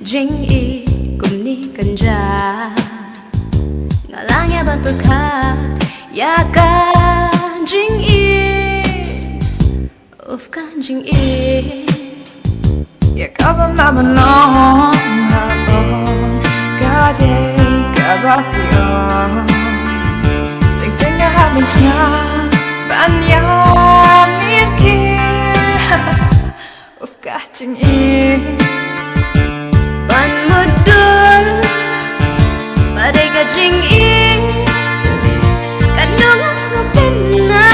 Jingieid kumni kanja ngalangya ban perkat ya kan Jingieid uf kan Jingieid ya kabam laban long habon kade kabapion ting ting ya habis ya ban ya mikir uf kan Jingieid ban mudul badai ka Jingieid kanungas mo pina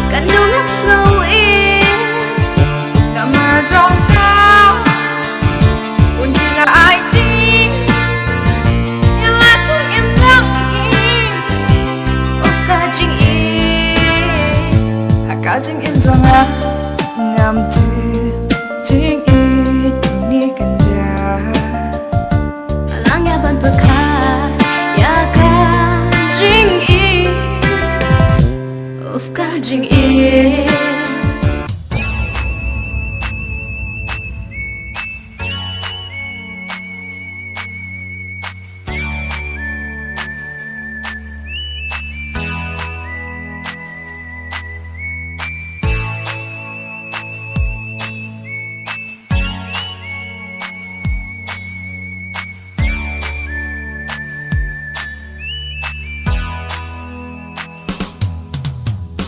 kanungas ngawin na mazong ka kundi na ay ting yung atong imlangking o ka Jingieid haka Jingieid so nga ngam tu Jingieid ni kanja alang yaban perkat ya ka Jingieid uf ka Jingieid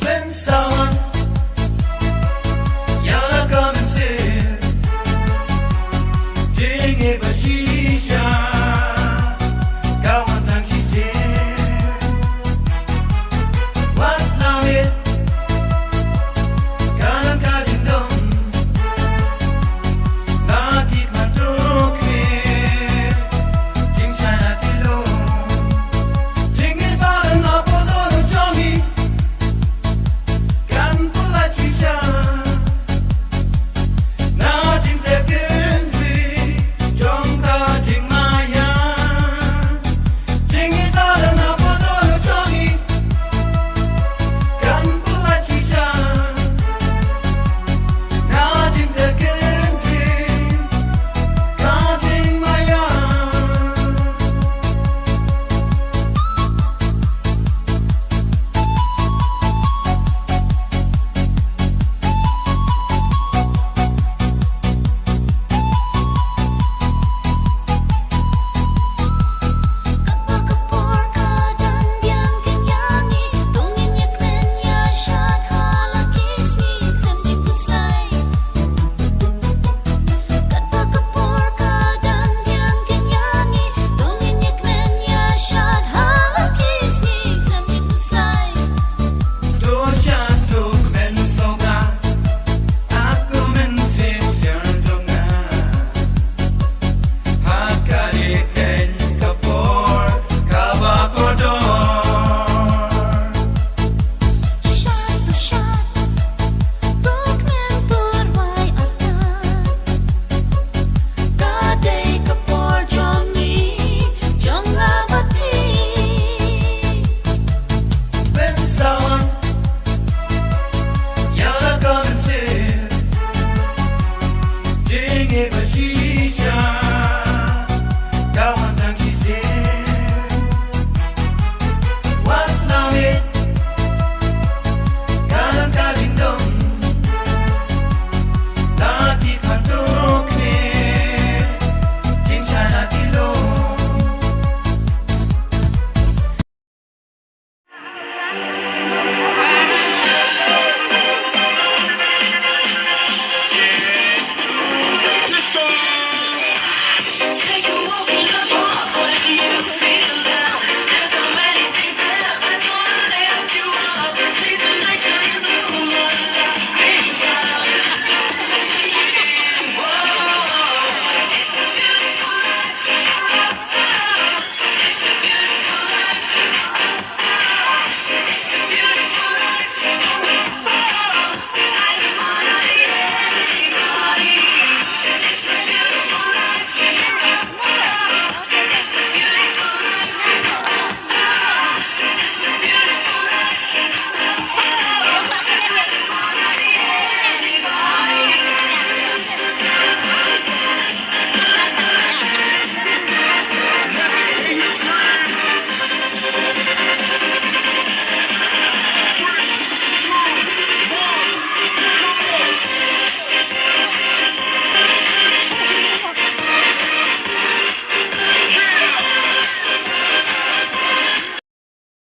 Pynsawang, yana come and sit. Jingieid, but she shine.